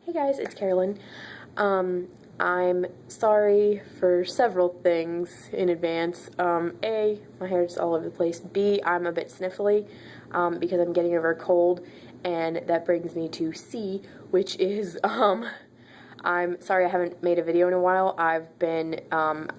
Hey guys, it's Carolyn. I'm sorry for several things in advance. A, my hair's all over the place. B, I'm a bit sniffly because I'm getting over a cold. And that brings me to C, which is, I'm sorry I haven't made a video in a while. I've been,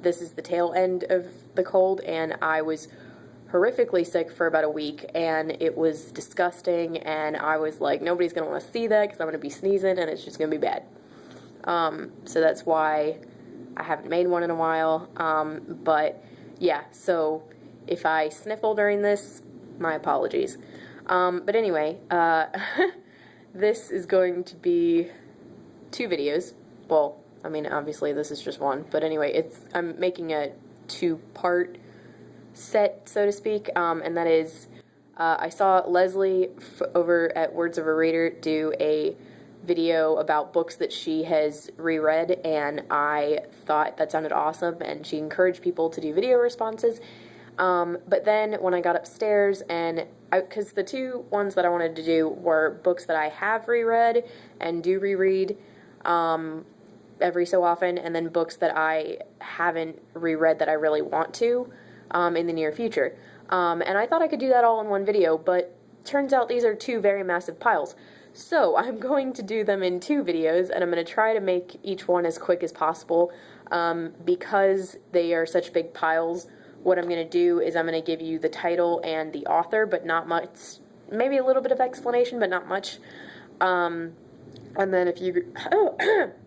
this is the tail end of the cold, and I was horrifically sick for about a week, and it was disgusting, and I was like, nobody's gonna want to see that because I'm gonna be sneezing and it's just gonna be bad. So that's why I haven't made one in a while. But yeah, so if I sniffle during this, my apologies. But anyway, this is going to be 2 videos. Well, I mean, obviously this is just one, but anyway, I'm making a 2-part set, so to speak, and that is, I saw Leslie over at Words of a Reader do a video about books that she has reread, and I thought that sounded awesome, and she encouraged people to do video responses. But then when I got upstairs, and because the 2 ones that I wanted to do were books that I have reread and do reread every so often, and then books that I haven't reread that I really want to in the near future. And I thought I could do that all in one video, but turns out these are 2 very massive piles. So I'm going to do them in 2 videos, and I'm going to try to make each one as quick as possible. Because they are such big piles, what I'm going to do is I'm going to give you the title and the author, but not much, maybe a little bit of explanation, but not much. And then if you,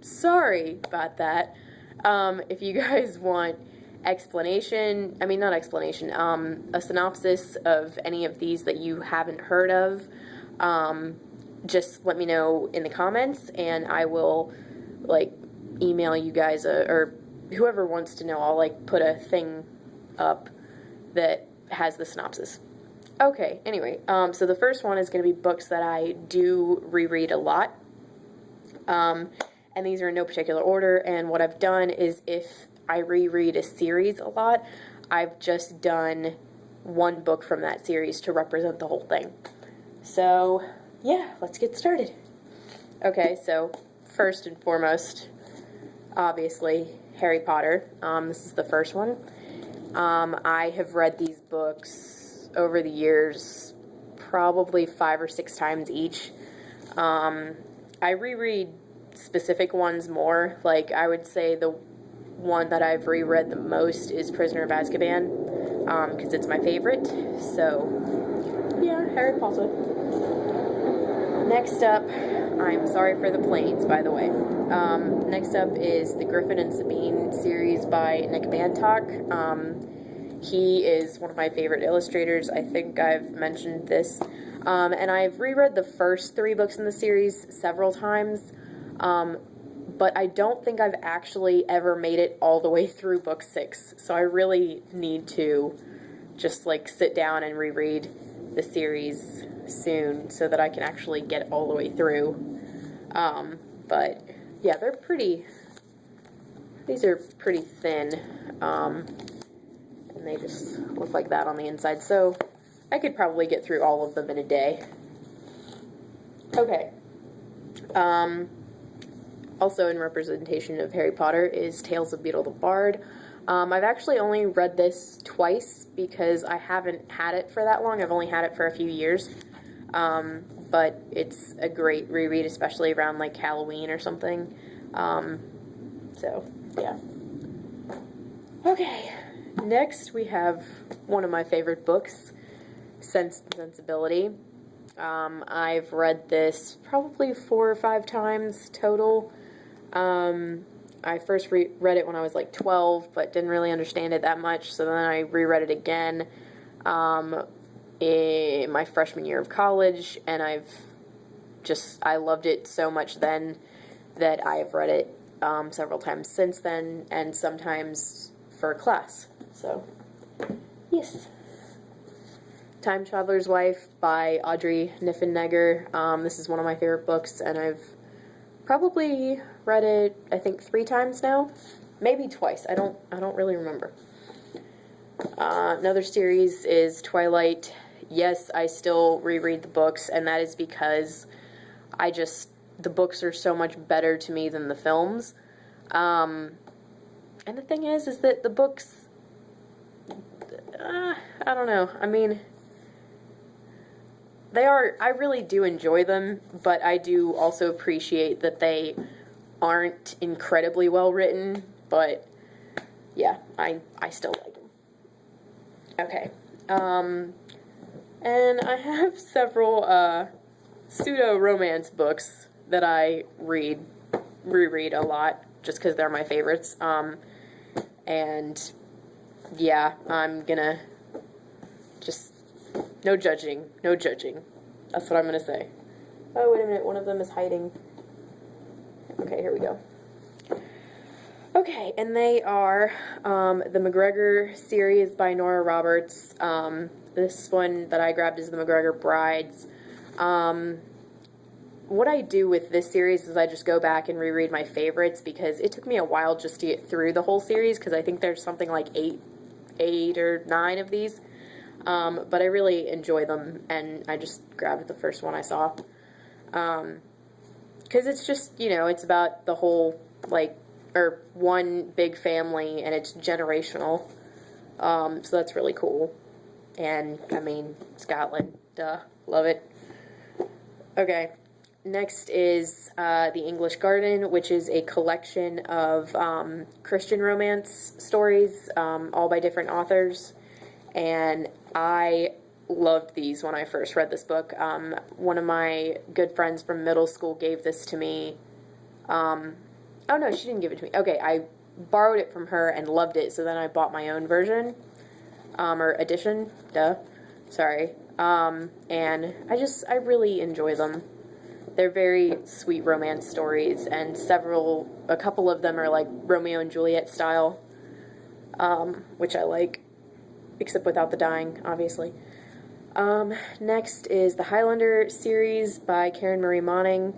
sorry about that. If you guys want explanation, I mean, not explanation, a synopsis of any of these that you haven't heard of, just let me know in the comments, and I will, like, email you guys, or whoever wants to know, I'll, like, put a thing up that has the synopsis. Okay, anyway, so the first one is going to be books that I do reread a lot, and these are in no particular order, and what I've done is, if I reread a series a lot, I've just done one book from that series to represent the whole thing. So, yeah, let's get started. Okay, so first and foremost, obviously, Harry Potter. This is the first one. I have read these books over the years, probably 5 or 6 times each. I reread specific ones more. Like, I would say the one that I've reread the most is Prisoner of Azkaban, because it's my favorite. So, yeah, Harry Potter. Next up, I'm sorry for the planes, by the way. Next up is the Griffin and Sabine series by Nick Bantock. He is one of my favorite illustrators. I think I've mentioned this. And I've reread the first 3 books in the series several times. But I don't think I've actually ever made it all the way through book 6, so I really need to just, like, sit down and reread the series soon so that I can actually get it all the way through. But yeah, these are pretty thin, and they just look like that on the inside, so I could probably get through all of them in a day. Okay. Also in representation of Harry Potter is Tales of Beedle the Bard. I've actually only read this twice because I haven't had it for that long. I've only had it for a few years. But it's a great reread, especially around, like, Halloween or something. So, yeah. Okay, next we have one of my favorite books, Sense and Sensibility. I've read this probably 4 or 5 times total. I first read it when I was like 12, but didn't really understand it that much, so then I reread it again in my freshman year of college, and I loved it so much then that I have read it several times since then, and sometimes for class. So, yes. Time Traveler's Wife by Audrey Niffenegger. This is one of my favorite books, and I've probably read it, I think, 3 times now. Maybe twice. I don't really remember. Another series is Twilight. Yes, I still reread the books, and that is because the books are so much better to me than the films. And the thing is that the books, I don't know. I mean, I really do enjoy them, but I do also appreciate that they aren't incredibly well written, but yeah, I still like them. Okay. And I have several, pseudo-romance books that I reread a lot, just because they're my favorites. And yeah, I'm gonna just, no judging. That's what I'm gonna say. Oh, wait a minute, one of them is hiding. Okay, here we go. Okay, and they are the McGregor series by Nora Roberts. This one that I grabbed is the McGregor Brides. What I do with this series is I just go back and reread my favorites, because it took me a while just to get through the whole series, because I think there's something like eight or nine of these. But I really enjoy them, and I just grabbed the first one I saw. Because it's just, it's about the whole, or one big family, and it's generational. So that's really cool. And, I mean, Scotland, duh, love it. Okay, next is The English Garden, which is a collection of Christian romance stories, all by different authors. And I loved these when I first read this book. One of my good friends from middle school gave this to me. Oh no, she didn't give it to me. Okay, I borrowed it from her and loved it, so then I bought my own version, or edition, sorry. And I really enjoy them. They're very sweet romance stories, and a couple of them are like Romeo and Juliet style, which I like, except without the dying, obviously. Next is the Highlander series by Karen Marie Moning.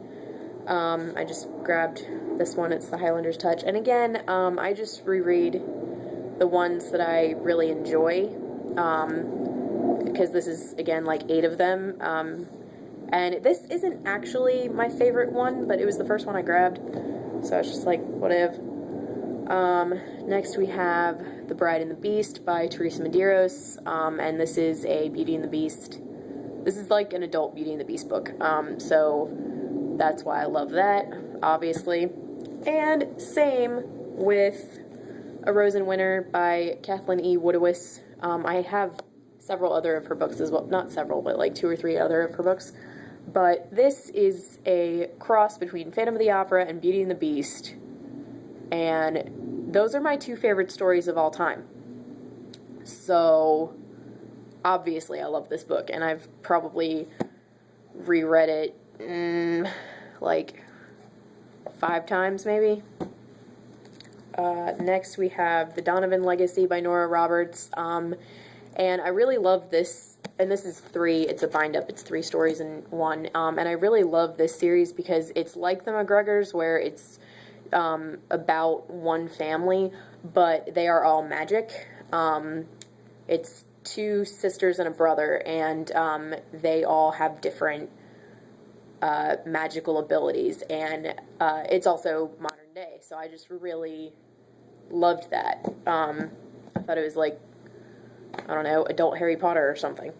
I just grabbed this one. It's the Highlander's Touch. And again, I just reread the ones that I really enjoy, because this is, again, like 8 of them. And this isn't actually my favorite one, but it was the first one I grabbed, so I was just like, whatever. Next we have The Bride and the Beast by Teresa Medeiros, and this is a Beauty and the Beast. This is like an adult Beauty and the Beast book, so that's why I love that, obviously. And same with A Rose in Winter by Kathleen E. Woodiwiss. I have several other of her books as well. Not several, but like 2 or 3 other of her books. But this is a cross between Phantom of the Opera and Beauty and the Beast. And those are my 2 favorite stories of all time. So, obviously I love this book. And I've probably reread it, like 5 times maybe. Next we have The Donovan Legacy by Nora Roberts. And I really love this. And this is 3, it's a bind-up, it's 3 stories in one, and I really love this series because it's like the McGregors, where it's about one family, but they are all magic. It's 2 sisters and a brother, and they all have different magical abilities, and it's also modern day, so I just really loved that. I thought it was like, I don't know, adult Harry Potter or something.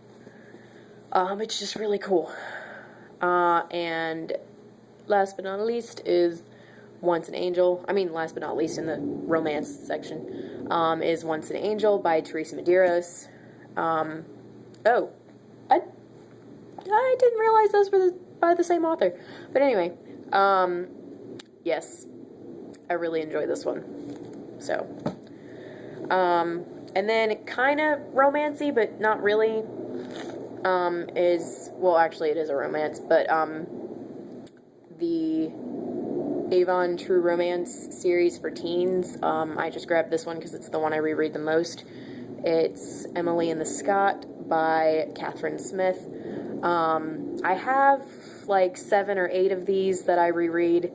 It's just really cool. And last but not least is Once an Angel. I mean, last but not least in the romance section, is Once an Angel by Teresa Medeiros. Oh, I didn't realize those were by the same author. But anyway, yes, I really enjoy this one. So, and then kind of romancy, but not really, well, actually it is a romance, but, the Avon True Romance series for teens. I just grabbed this one because it's the one I reread the most. It's Emily and the Scot by Catherine Smith. I have like 7 or 8 of these that I reread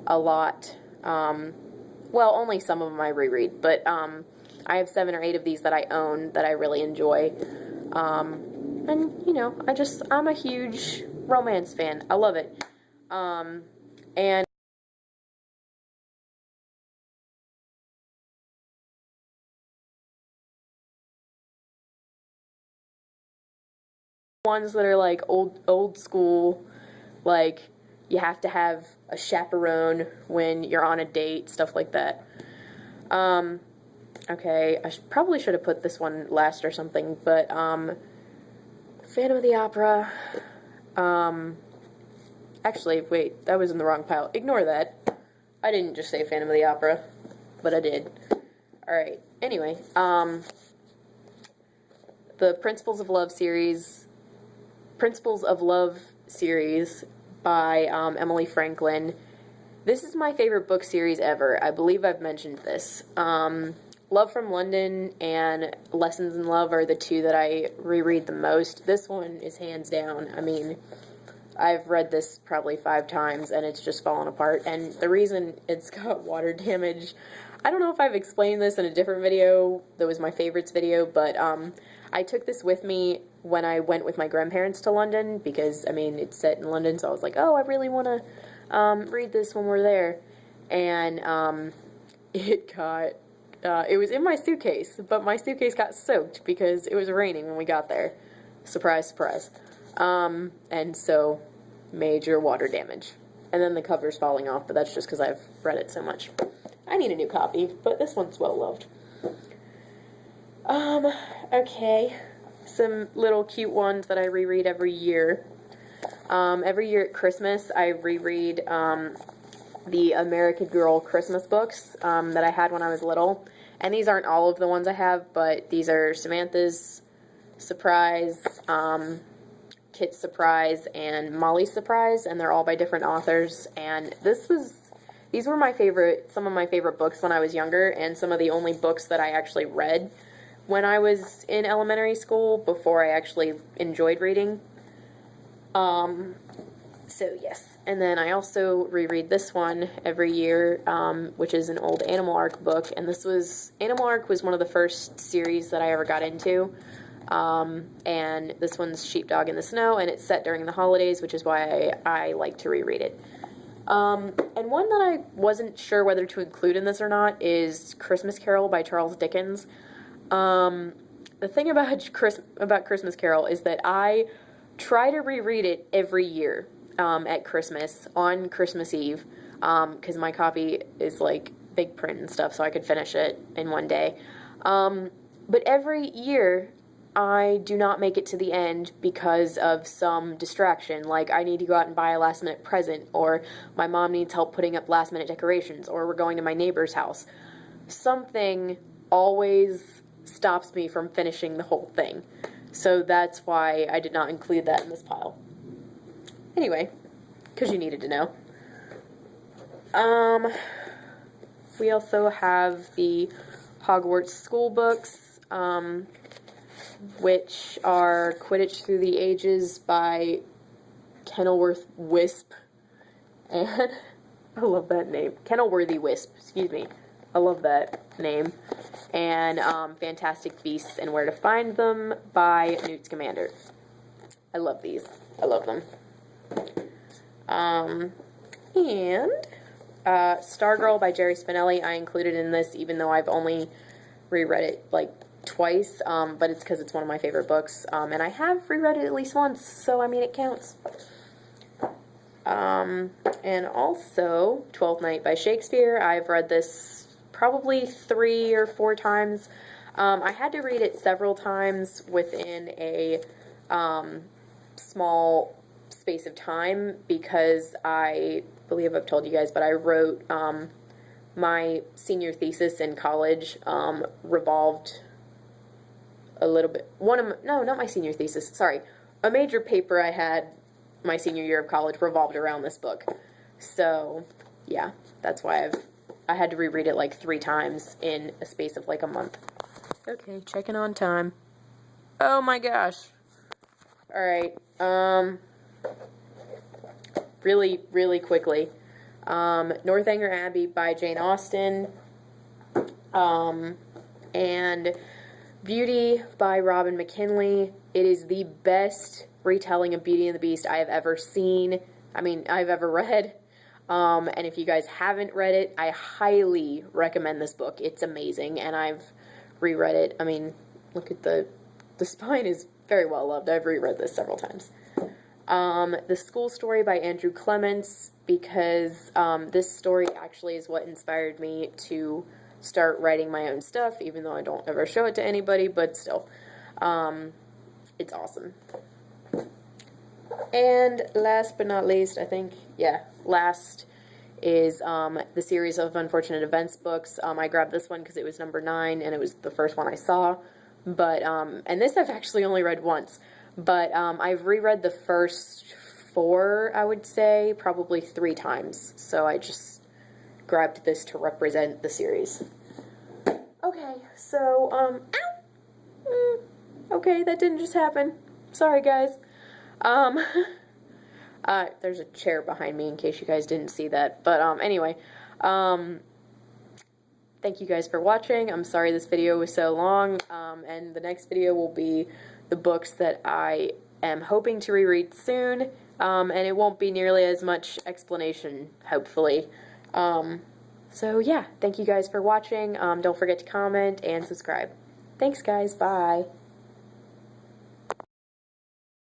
a lot. Well, only some of them I reread, but I have 7 or 8 of these that I own that I really enjoy. And, you know, I'm a huge romance fan. I love it. And ones that are like old school, like you have to have a chaperone when you're on a date, stuff like that. Okay, I probably should have put this one last or something, but Phantom of the Opera. Actually, wait, that was in the wrong pile. Ignore that. I didn't just say Phantom of the Opera, but I did. Alright, anyway, the Principles of Love series by Emily Franklin. This is my favorite book series ever. I believe I've mentioned this. Love from London and Lessons in Love are the two that I reread the most. This one is hands down. I mean, I've read this probably 5 times and it's just fallen apart. And the reason it's got water damage, I don't know if I've explained this in a different video that was my favorites video, but I took this with me when I went with my grandparents to London because, I mean, it's set in London, so I was like, oh, I really want to read this when we're there. And it was in my suitcase, but my suitcase got soaked because it was raining when we got there. Surprise, surprise. And so, major water damage. And then the cover's falling off, but that's just because I've read it so much. I need a new copy, but this one's well loved. Okay. Some little cute ones that I reread every year. Every year at Christmas, I reread, the American Girl Christmas books, that I had when I was little. And these aren't all of the ones I have, but these are Samantha's Surprise, Kit's Surprise, and Molly's Surprise, and they're all by different authors. And these were some of my favorite books when I was younger, and some of the only books that I actually read when I was in elementary school before I actually enjoyed reading. So yes. And then I also reread this one every year, which is an old Animal Arc book, and Animal Arc was one of the first series that I ever got into. And this one's Sheepdog in the Snow, and it's set during the holidays, which is why I like to reread it. And one that I wasn't sure whether to include in this or not is Christmas Carol by Charles Dickens. The thing about Christmas Carol is that I try to reread it every year, at Christmas, on Christmas Eve, because my copy is like big print and stuff, so I could finish it in one day. But every year, I do not make it to the end because of some distraction, like I need to go out and buy a last minute present, or my mom needs help putting up last minute decorations, or we're going to my neighbor's house. Something always stops me from finishing the whole thing. So that's why I did not include that in this pile. Anyway, because you needed to know. We also have the Hogwarts school books, which are Quidditch Through the Ages by Kenilworth Wisp. And I love that name. Kenilworthy Wisp, excuse me. I love that name. And Fantastic Beasts and Where to Find Them by Newt Scamander. I love these. I love them. And Stargirl by Jerry Spinelli I included in this, even though I've only reread it like twice, but it's because it's one of my favorite books, and I have reread it at least once, so I mean it counts. And also Twelfth Night by Shakespeare. I've read this probably 3 or 4 times. I had to read it several times within a small space of time because I believe I've told you guys, but I wrote my senior thesis in college revolved a little bit. No, not my senior thesis. Sorry, a major paper I had my senior year of college revolved around this book. So yeah, that's why I had to reread it like 3 times in a space of like a month. Okay, checking on time. Oh my gosh. All right. Really quickly. Northanger Abbey by Jane Austen. And Beauty by Robin McKinley. It is the best retelling of Beauty and the Beast I have ever seen. I mean, I've ever read. And if you guys haven't read it, I highly recommend this book. It's amazing, and I've reread it. I mean, look at the spine is very well loved. I've reread this several times. The School Story by Andrew Clements, because this story actually is what inspired me to start writing my own stuff, even though I don't ever show it to anybody, but still. It's awesome. And last but not least, I think, last is the series of Unfortunate Events books. I grabbed this one because it was number 9, and it was the first one I saw. But, and this I've actually only read once. But I've reread the first 4, I would say, probably 3 times. So I just grabbed this to represent the series. Okay, so, ow! Okay, that didn't just happen. Sorry, guys. There's a chair behind me in case you guys didn't see that. But, anyway, thank you guys for watching. I'm sorry this video was so long, and the next video will be the books that I am hoping to reread soon, and it won't be nearly as much explanation, hopefully. So, yeah, thank you guys for watching. Don't forget to comment and subscribe. Thanks, guys. Bye.